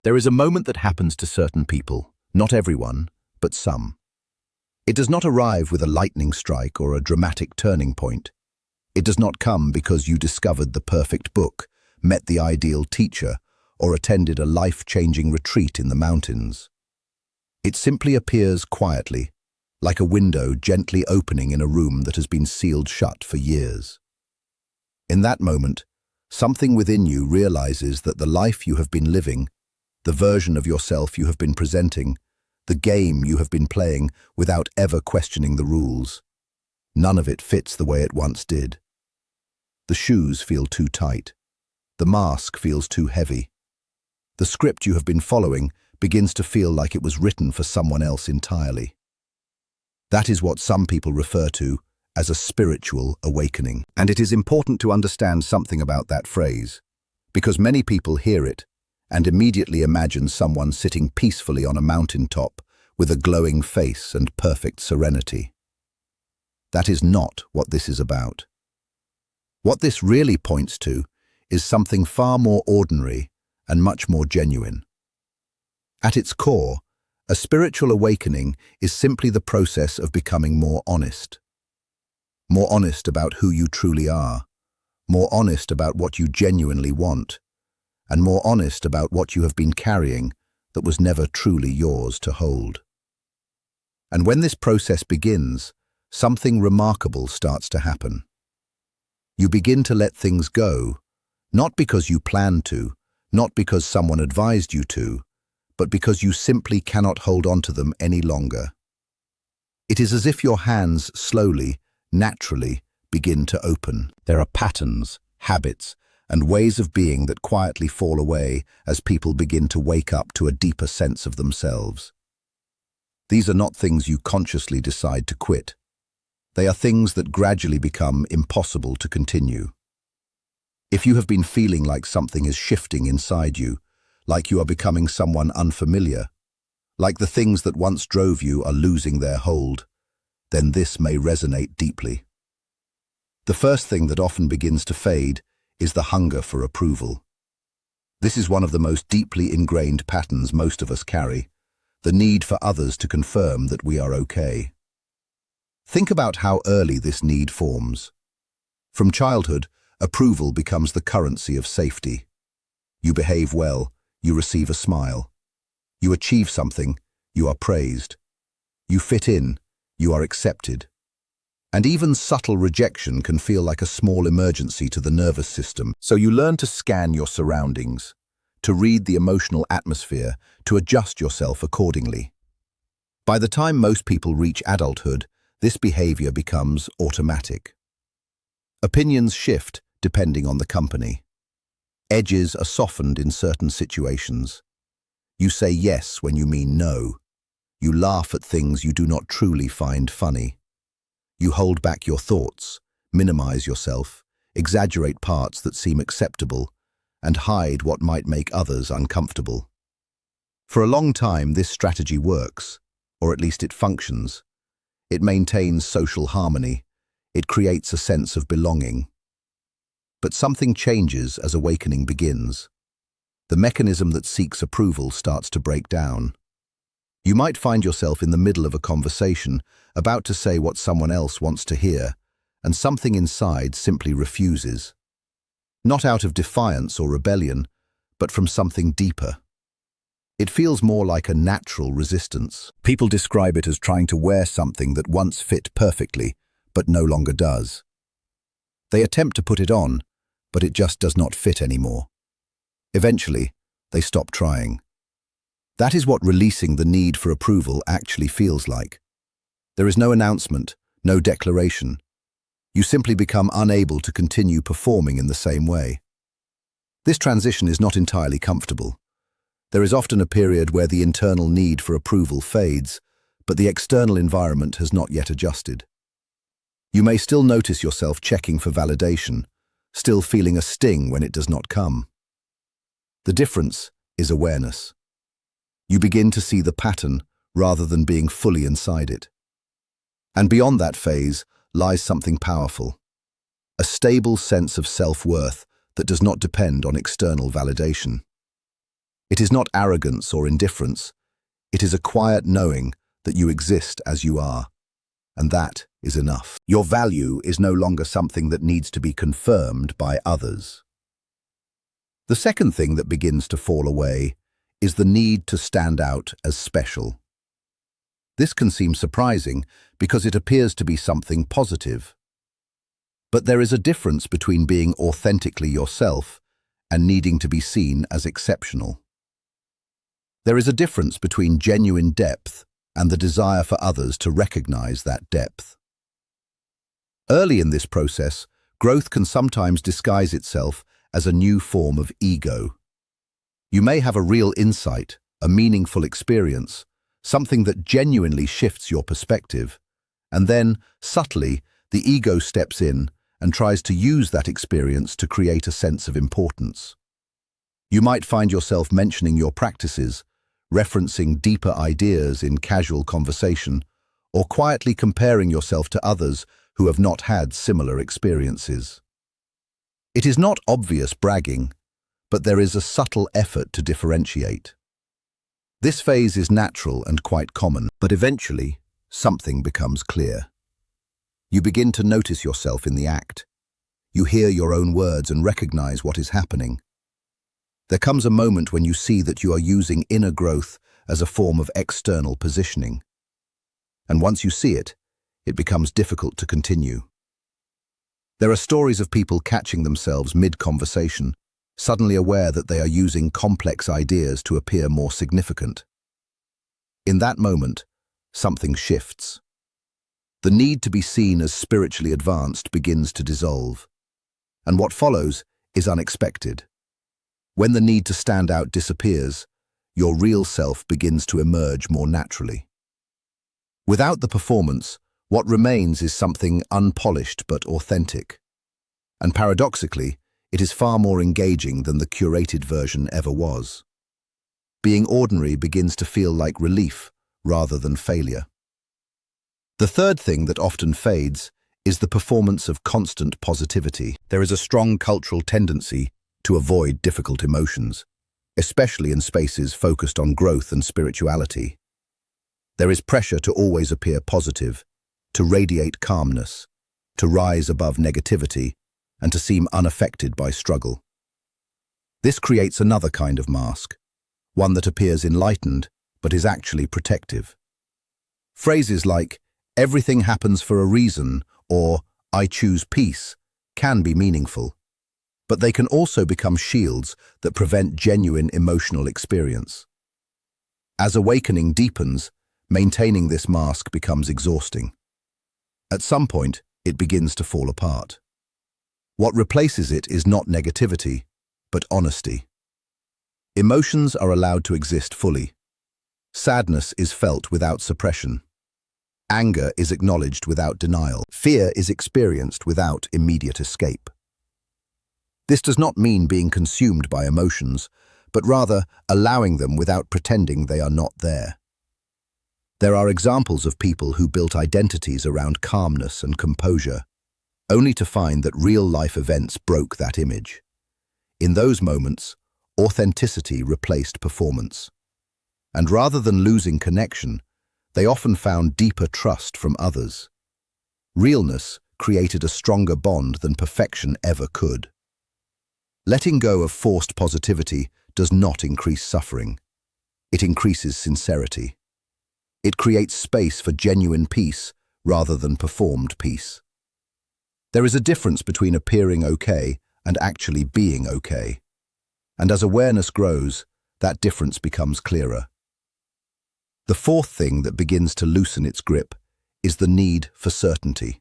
There is a moment that happens to certain people, not everyone, but some. It does not arrive with a lightning strike or a dramatic turning point. It does not come because you discovered the perfect book, met the ideal teacher, or attended a life-changing retreat in the mountains. It simply appears quietly, like a window gently opening in a room that has been sealed shut for years. In that moment, something within you realizes that the life you have been living, the version of yourself you have been presenting, the game you have been playing without ever questioning the rules, none of it fits the way it once did. The shoes feel too tight. The mask feels too heavy. The script you have been following begins to feel like it was written for someone else entirely. That is what some people refer to as a spiritual awakening. And it is important to understand something about that phrase, because many people hear it and immediately imagine someone sitting peacefully on a mountaintop with a glowing face and perfect serenity. That is not what this is about. What this really points to is something far more ordinary and much more genuine. At its core, a spiritual awakening is simply the process of becoming more honest. More honest about who you truly are, more honest about what you genuinely want, and more honest about what you have been carrying that was never truly yours to hold. And when this process begins, something remarkable starts to happen. You begin to let things go, not because you planned to, not because someone advised you to, but because you simply cannot hold on to them any longer. It is as if your hands slowly, naturally, begin to open. There are patterns, habits, and ways of being that quietly fall away as people begin to wake up to a deeper sense of themselves. These are not things you consciously decide to quit. They are things that gradually become impossible to continue. If you have been feeling like something is shifting inside you, like you are becoming someone unfamiliar, like the things that once drove you are losing their hold, then this may resonate deeply. The first thing that often begins to fade is the hunger for approval. This is one of the most deeply ingrained patterns most of us carry, the need for others to confirm that we are okay. Think about how early this need forms. From childhood, approval becomes the currency of safety. You behave well, you receive a smile. You achieve something, you are praised. You fit in, you are accepted. And even subtle rejection can feel like a small emergency to the nervous system. So you learn to scan your surroundings, to read the emotional atmosphere, to adjust yourself accordingly. By the time most people reach adulthood, this behavior becomes automatic. Opinions shift depending on the company. Edges are softened in certain situations. You say yes when you mean no. You laugh at things you do not truly find funny. You hold back your thoughts, minimize yourself, exaggerate parts that seem acceptable, and hide what might make others uncomfortable. For a long time, this strategy works, or at least it functions. It maintains social harmony. It creates a sense of belonging. But something changes as awakening begins. The mechanism that seeks approval starts to break down. You might find yourself in the middle of a conversation, about to say what someone else wants to hear, and something inside simply refuses. Not out of defiance or rebellion, but from something deeper. It feels more like a natural resistance. People describe it as trying to wear something that once fit perfectly, but no longer does. They attempt to put it on, but it just does not fit anymore. Eventually, they stop trying. That is what releasing the need for approval actually feels like. There is no announcement, no declaration. You simply become unable to continue performing in the same way. This transition is not entirely comfortable. There is often a period where the internal need for approval fades, but the external environment has not yet adjusted. You may still notice yourself checking for validation, still feeling a sting when it does not come. The difference is awareness. You begin to see the pattern rather than being fully inside it. And beyond that phase lies something powerful, a stable sense of self-worth that does not depend on external validation. It is not arrogance or indifference. It is a quiet knowing that you exist as you are, and that is enough. Your value is no longer something that needs to be confirmed by others. The second thing that begins to fall away is the need to stand out as special. This can seem surprising because it appears to be something positive. But there is a difference between being authentically yourself and needing to be seen as exceptional. There is a difference between genuine depth and the desire for others to recognize that depth. Early in this process, growth can sometimes disguise itself as a new form of ego. You may have a real insight, a meaningful experience, something that genuinely shifts your perspective, and then, subtly, the ego steps in and tries to use that experience to create a sense of importance. You might find yourself mentioning your practices, referencing deeper ideas in casual conversation, or quietly comparing yourself to others who have not had similar experiences. It is not obvious bragging, but there is a subtle effort to differentiate. This phase is natural and quite common, but eventually, something becomes clear. You begin to notice yourself in the act. You hear your own words and recognize what is happening. There comes a moment when you see that you are using inner growth as a form of external positioning. And once you see it, it becomes difficult to continue. There are stories of people catching themselves mid-conversation, suddenly aware that they are using complex ideas to appear more significant. In that moment, something shifts. The need to be seen as spiritually advanced begins to dissolve, and what follows is unexpected. When the need to stand out disappears, your real self begins to emerge more naturally. Without the performance, what remains is something unpolished but authentic. And paradoxically, it is far more engaging than the curated version ever was. Being ordinary begins to feel like relief rather than failure. The third thing that often fades is the performance of constant positivity. There is a strong cultural tendency to avoid difficult emotions, especially in spaces focused on growth and spirituality. There is pressure to always appear positive, to radiate calmness, to rise above negativity, and to seem unaffected by struggle. This creates another kind of mask, one that appears enlightened but is actually protective. Phrases like, "Everything happens for a reason," or "I choose peace," can be meaningful, but they can also become shields that prevent genuine emotional experience. As awakening deepens, maintaining this mask becomes exhausting. At some point, it begins to fall apart. What replaces it is not negativity, but honesty. Emotions are allowed to exist fully. Sadness is felt without suppression. Anger is acknowledged without denial. Fear is experienced without immediate escape. This does not mean being consumed by emotions, but rather allowing them without pretending they are not there. There are examples of people who built identities around calmness and composure, only to find that real-life events broke that image. In those moments, authenticity replaced performance. And rather than losing connection, they often found deeper trust from others. Realness created a stronger bond than perfection ever could. Letting go of forced positivity does not increase suffering. It increases sincerity. It creates space for genuine peace rather than performed peace. There is a difference between appearing okay and actually being okay. And as awareness grows, that difference becomes clearer. The fourth thing that begins to loosen its grip is the need for certainty.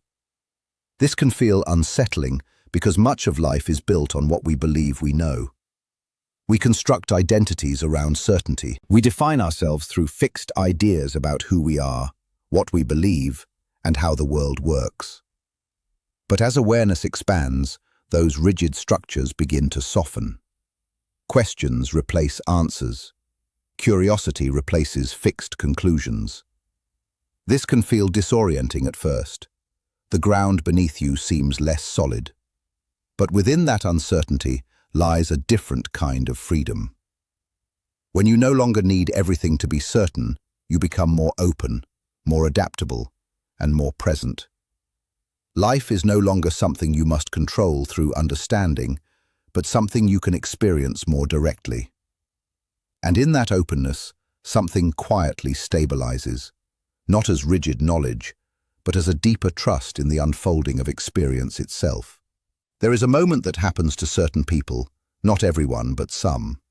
This can feel unsettling because much of life is built on what we believe we know. We construct identities around certainty. We define ourselves through fixed ideas about who we are, what we believe, and how the world works. But as awareness expands, those rigid structures begin to soften. Questions replace answers. Curiosity replaces fixed conclusions. This can feel disorienting at first. The ground beneath you seems less solid. But within that uncertainty lies a different kind of freedom. When you no longer need everything to be certain, you become more open, more adaptable, and more present. Life is no longer something you must control through understanding, but something you can experience more directly. And in that openness, something quietly stabilizes, not as rigid knowledge, but as a deeper trust in the unfolding of experience itself. There is a moment that happens to certain people, not everyone, but some.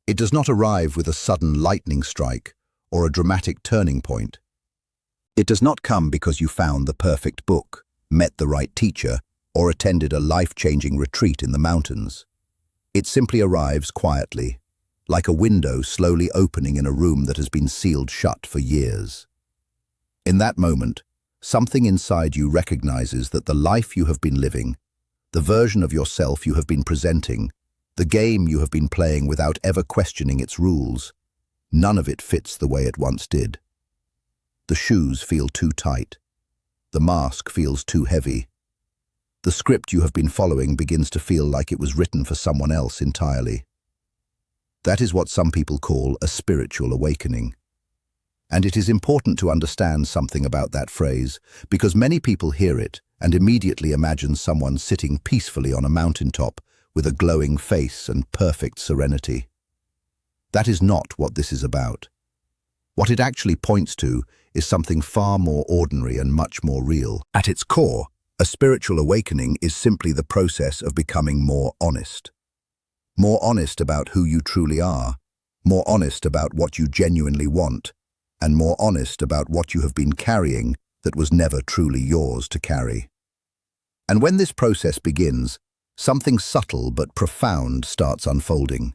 It does not arrive with a sudden lightning strike or a dramatic turning point. It does not come because you found the perfect book, met the right teacher, or attended a life-changing retreat in the mountains. It simply arrives quietly, like a window slowly opening in a room that has been sealed shut for years. In that moment, something inside you recognizes that the life you have been living, the version of yourself you have been presenting, the game you have been playing without ever questioning its rules, none of it fits the way it once did. The shoes feel too tight. The mask feels too heavy. The script you have been following begins to feel like it was written for someone else entirely. That is what some people call a spiritual awakening. And it is important to understand something about that phrase, because many people hear it and immediately imagine someone sitting peacefully on a mountaintop with a glowing face and perfect serenity. That is not what this is about. What it actually points to is something far more ordinary and much more real. At its core, a spiritual awakening is simply the process of becoming more honest. More honest about who you truly are, more honest about what you genuinely want, and more honest about what you have been carrying that was never truly yours to carry. And when this process begins, something subtle but profound starts unfolding.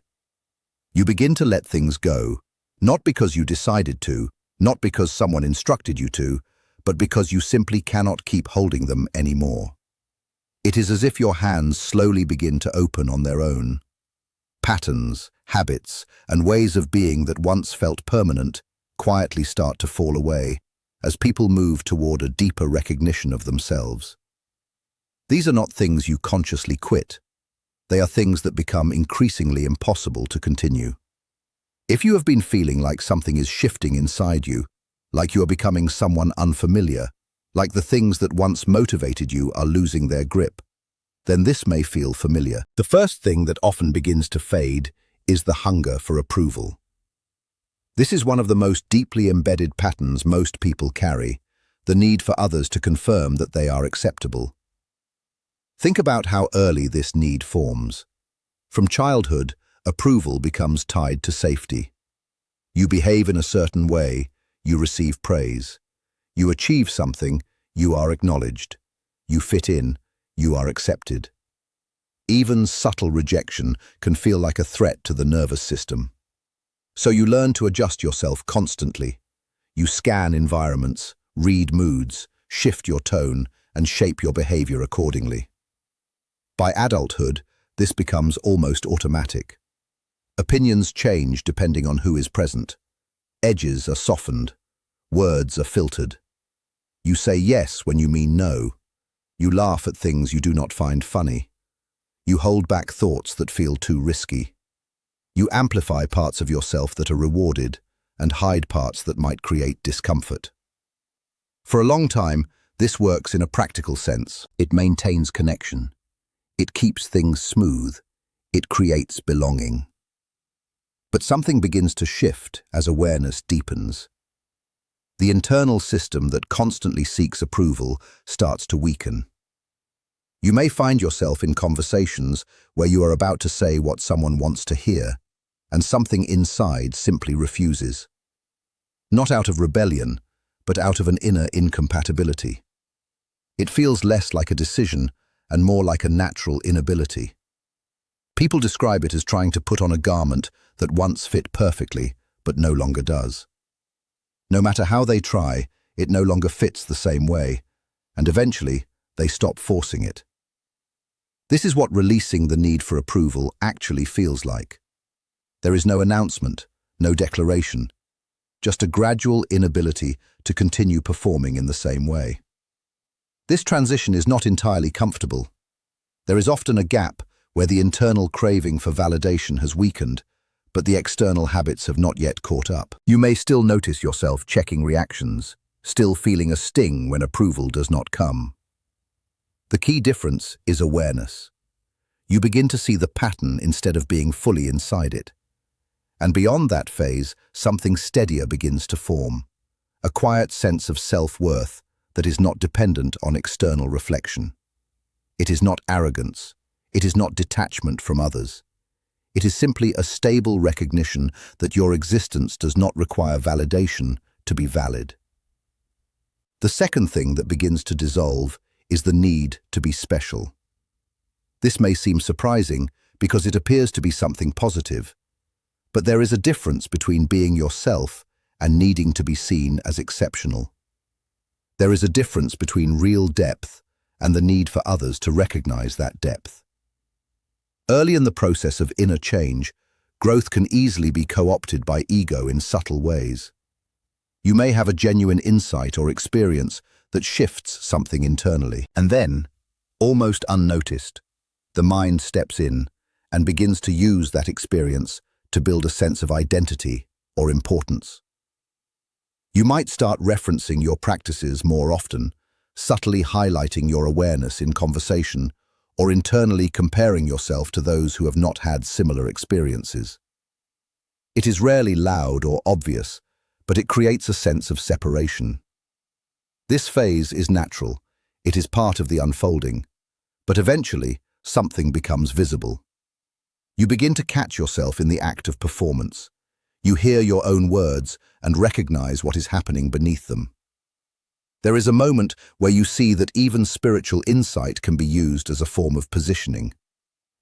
You begin to let things go, not because you decided to, not because someone instructed you to, but because you simply cannot keep holding them anymore. It is as if your hands slowly begin to open on their own. Patterns, habits, and ways of being that once felt permanent quietly start to fall away as people move toward a deeper recognition of themselves. These are not things you consciously quit. They are things that become increasingly impossible to continue. If you have been feeling like something is shifting inside you, like you are becoming someone unfamiliar, like the things that once motivated you are losing their grip, then this may feel familiar. The first thing that often begins to fade is the hunger for approval. This is one of the most deeply embedded patterns most people carry, the need for others to confirm that they are acceptable. Think about how early this need forms. From childhood, approval becomes tied to safety. You behave in a certain way, you receive praise. You achieve something, you are acknowledged. You fit in, you are accepted. Even subtle rejection can feel like a threat to the nervous system. So you learn to adjust yourself constantly. You scan environments, read moods, shift your tone, and shape your behavior accordingly. By adulthood, this becomes almost automatic. Opinions change depending on who is present. Edges are softened. Words are filtered. You say yes when you mean no. You laugh at things you do not find funny. You hold back thoughts that feel too risky. You amplify parts of yourself that are rewarded and hide parts that might create discomfort. For a long time, this works in a practical sense. It maintains connection. It keeps things smooth. It creates belonging. But something begins to shift as awareness deepens. The internal system that constantly seeks approval starts to weaken. You may find yourself in conversations where you are about to say what someone wants to hear, and something inside simply refuses. Not out of rebellion, but out of an inner incompatibility. It feels less like a decision and more like a natural inability. People describe it as trying to put on a garment that once fit perfectly, but no longer does. No matter how they try, it no longer fits the same way, and eventually they stop forcing it. This is what releasing the need for approval actually feels like. There is no announcement, no declaration, just a gradual inability to continue performing in the same way. This transition is not entirely comfortable. There is often a gap where the internal craving for validation has weakened, but the external habits have not yet caught up. You may still notice yourself checking reactions, still feeling a sting when approval does not come. The key difference is awareness. You begin to see the pattern instead of being fully inside it. And beyond that phase, something steadier begins to form, a quiet sense of self-worth that is not dependent on external reflection. It is not arrogance. It is not detachment from others. It is simply a stable recognition that your existence does not require validation to be valid. The second thing that begins to dissolve is the need to be special. This may seem surprising because it appears to be something positive, but there is a difference between being yourself and needing to be seen as exceptional. There is a difference between real depth and the need for others to recognize that depth. Early in the process of inner change, growth can easily be co-opted by ego in subtle ways. You may have a genuine insight or experience that shifts something internally, and then, almost unnoticed, the mind steps in and begins to use that experience to build a sense of identity or importance. You might start referencing your practices more often, subtly highlighting your awareness in conversation, or internally comparing yourself to those who have not had similar experiences. It is rarely loud or obvious, but it creates a sense of separation. This phase is natural, it is part of the unfolding, but eventually something becomes visible. You begin to catch yourself in the act of performance. You hear your own words and recognize what is happening beneath them. There is a moment where you see that even spiritual insight can be used as a form of positioning,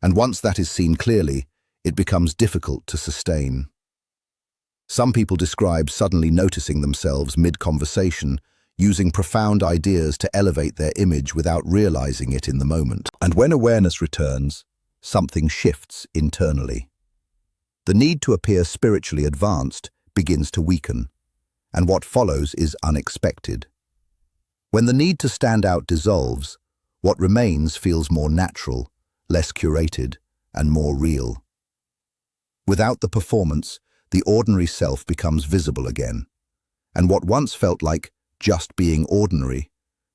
and once that is seen clearly, it becomes difficult to sustain. Some people describe suddenly noticing themselves mid-conversation, using profound ideas to elevate their image without realizing it in the moment. And when awareness returns, something shifts internally. The need to appear spiritually advanced begins to weaken, and what follows is unexpected. When the need to stand out dissolves, what remains feels more natural, less curated, and more real. Without the performance, the ordinary self becomes visible again, and what once felt like just being ordinary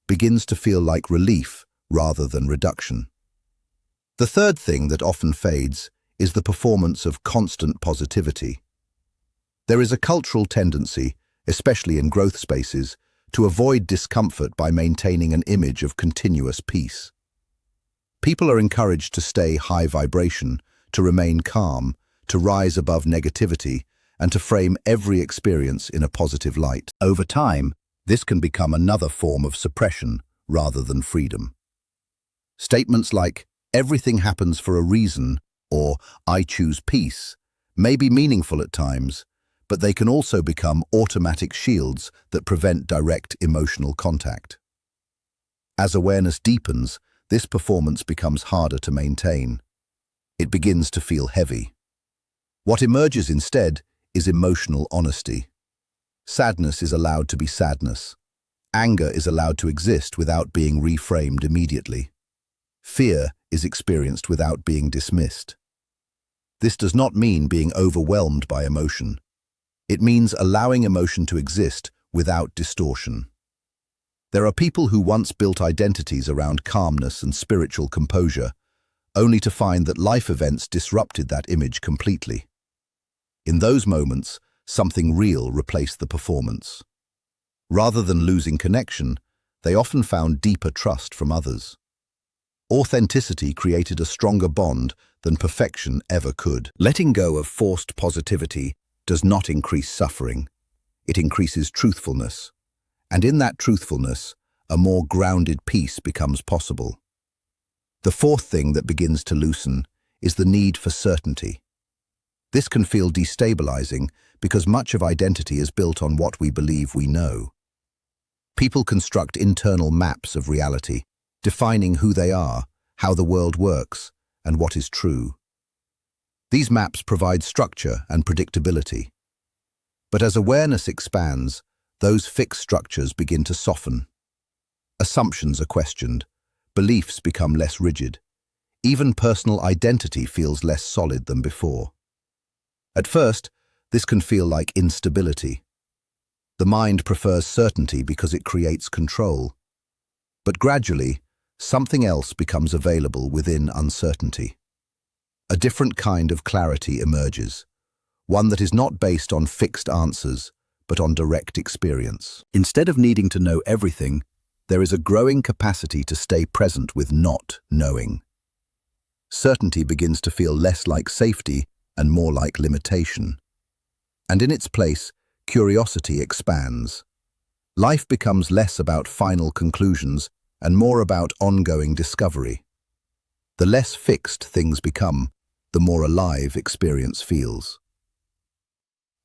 begins to feel like relief rather than reduction. The third thing that often fades is the performance of constant positivity. There is a cultural tendency, especially in growth spaces, to avoid discomfort by maintaining an image of continuous peace. People are encouraged to stay high vibration, to remain calm, to rise above negativity, and to frame every experience in a positive light. Over time, this can become another form of suppression rather than freedom. Statements like, "Everything happens for a reason," or "I choose peace," may be meaningful at times, but they can also become automatic shields that prevent direct emotional contact. As awareness deepens, this performance becomes harder to maintain. It begins to feel heavy. What emerges instead is emotional honesty. Sadness is allowed to be sadness. Anger is allowed to exist without being reframed immediately. Fear is experienced without being dismissed. This does not mean being overwhelmed by emotion. It means allowing emotion to exist without distortion. There are people who once built identities around calmness and spiritual composure, only to find that life events disrupted that image completely. In those moments, something real replaced the performance. Rather than losing connection, they often found deeper trust from others. Authenticity created a stronger bond than perfection ever could. Letting go of forced positivity does not increase suffering. It increases truthfulness. And in that truthfulness, a more grounded peace becomes possible. The fourth thing that begins to loosen is the need for certainty. This can feel destabilizing because much of identity is built on what we believe we know. People construct internal maps of reality, defining who they are, how the world works, and what is true. These maps provide structure and predictability. But as awareness expands, those fixed structures begin to soften. Assumptions are questioned, beliefs become less rigid, even personal identity feels less solid than before. At first, this can feel like instability. The mind prefers certainty because it creates control. But gradually, something else becomes available within uncertainty. A different kind of clarity emerges, one that is not based on fixed answers, but on direct experience. Instead of needing to know everything, there is a growing capacity to stay present with not knowing. Certainty begins to feel less like safety and more like limitation. And in its place, curiosity expands. Life becomes less about final conclusions and more about ongoing discovery. The less fixed things become, the more alive experience feels.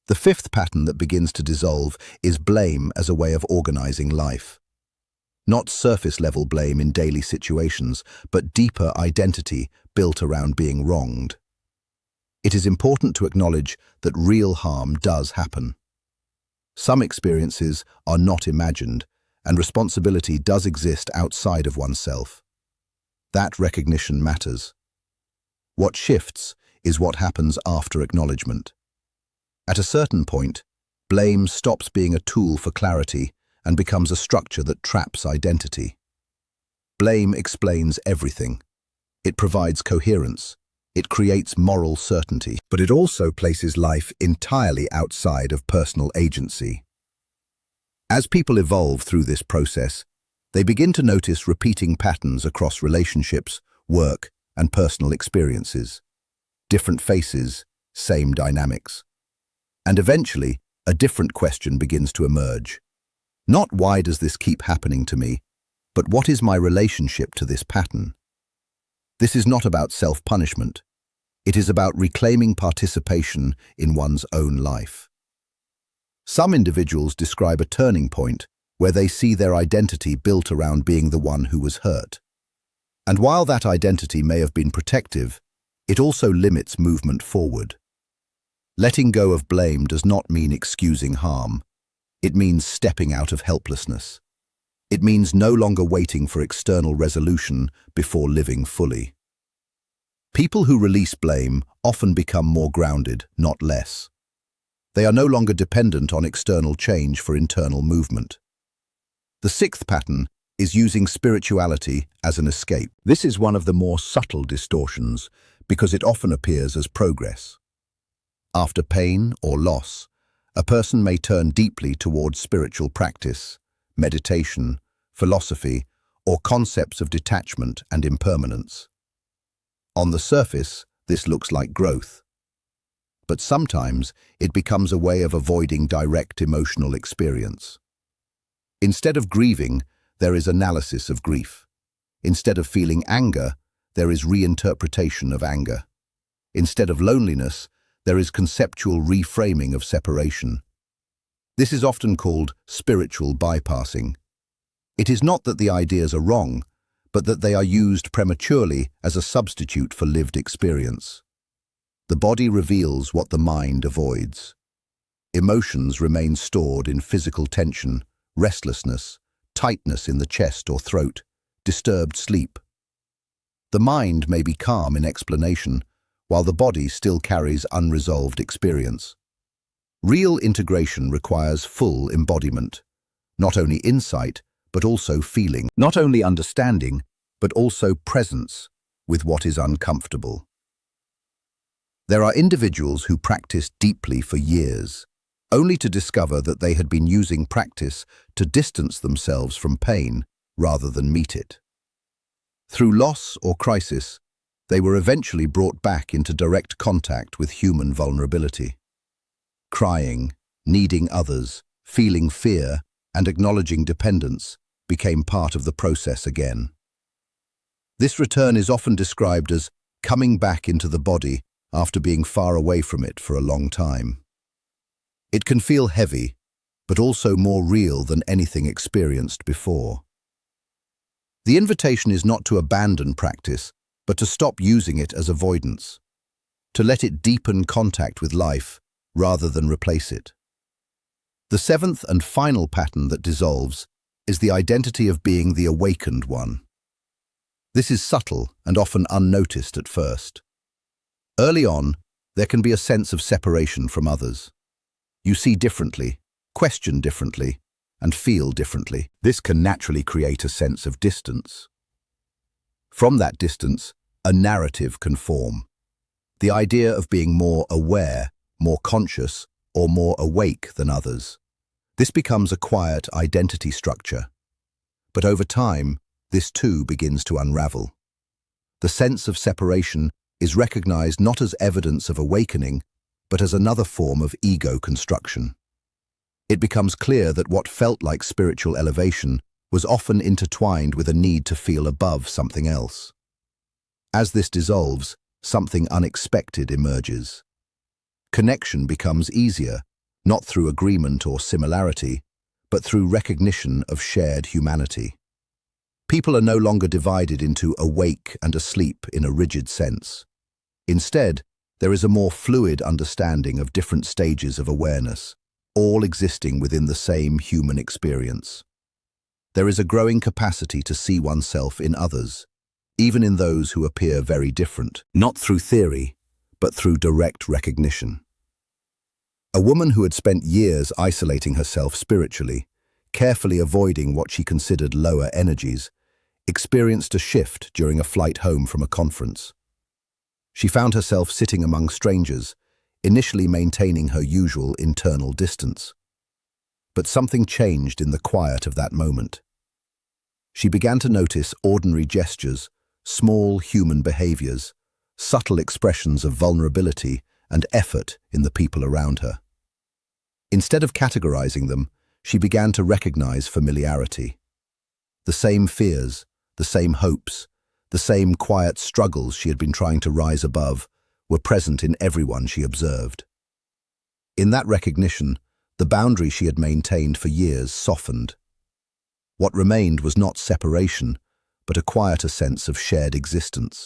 The fifth pattern that begins to dissolve is blame as a way of organizing life. Not surface-level blame in daily situations, but deeper identity built around being wronged. It is important to acknowledge that real harm does happen. Some experiences are not imagined, and responsibility does exist outside of oneself. That recognition matters. What shifts is what happens after acknowledgement. At a certain point, blame stops being a tool for clarity and becomes a structure that traps identity. Blame explains everything. It provides coherence. It creates moral certainty, but it also places life entirely outside of personal agency. As people evolve through this process, they begin to notice repeating patterns across relationships, work, and personal experiences. Different faces, same dynamics. And eventually, a different question begins to emerge. Not why does this keep happening to me, but what is my relationship to this pattern? This is not about self-punishment. It is about reclaiming participation in one's own life. Some individuals describe a turning point where they see their identity built around being the one who was hurt. And while that identity may have been protective, it also limits movement forward. Letting go of blame does not mean excusing harm. It means stepping out of helplessness. It means no longer waiting for external resolution before living fully. People who release blame often become more grounded, not less. They are no longer dependent on external change for internal movement. The sixth pattern is using spirituality as an escape. This is one of the more subtle distortions because it often appears as progress. After pain or loss, a person may turn deeply towards spiritual practice, meditation, philosophy, or concepts of detachment and impermanence. On the surface, this looks like growth. But sometimes it becomes a way of avoiding direct emotional experience. Instead of grieving, there is analysis of grief. Instead of feeling anger, there is reinterpretation of anger. Instead of loneliness, there is conceptual reframing of separation. This is often called spiritual bypassing. It is not that the ideas are wrong, but that they are used prematurely as a substitute for lived experience. The body reveals what the mind avoids. Emotions remain stored in physical tension, restlessness, tightness in the chest or throat, disturbed sleep. The mind may be calm in explanation, while the body still carries unresolved experience. Real integration requires full embodiment, not only insight, but also feeling, not only understanding, but also presence with what is uncomfortable. There are individuals who practice deeply for years, only to discover that they had been using practice to distance themselves from pain rather than meet it. Through loss or crisis, they were eventually brought back into direct contact with human vulnerability. Crying, needing others, feeling fear, and acknowledging dependence became part of the process again. This return is often described as coming back into the body after being far away from it for a long time. It can feel heavy, but also more real than anything experienced before. The invitation is not to abandon practice, but to stop using it as avoidance, to let it deepen contact with life rather than replace it. The seventh and final pattern that dissolves is the identity of being the awakened one. This is subtle and often unnoticed at first. Early on, there can be a sense of separation from others. You see differently, question differently, and feel differently. This can naturally create a sense of distance. From that distance, a narrative can form. The idea of being more aware, more conscious, or more awake than others. This becomes a quiet identity structure. But over time, this too begins to unravel. The sense of separation is recognized not as evidence of awakening, but as another form of ego construction. It becomes clear that what felt like spiritual elevation was often intertwined with a need to feel above something else. As this dissolves, something unexpected emerges. Connection becomes easier, not through agreement or similarity, but through recognition of shared humanity. People are no longer divided into awake and asleep in a rigid sense. Instead, there is a more fluid understanding of different stages of awareness, all existing within the same human experience. There is a growing capacity to see oneself in others, even in those who appear very different, not through theory, but through direct recognition. A woman who had spent years isolating herself spiritually, carefully avoiding what she considered lower energies, experienced a shift during a flight home from a conference. She found herself sitting among strangers, initially maintaining her usual internal distance. But something changed in the quiet of that moment. She began to notice ordinary gestures, small human behaviors, subtle expressions of vulnerability and effort in the people around her. Instead of categorizing them, she began to recognize familiarity. The same fears, the same hopes, the same quiet struggles she had been trying to rise above were present in everyone she observed. In that recognition, the boundary she had maintained for years softened. What remained was not separation, but a quieter sense of shared existence.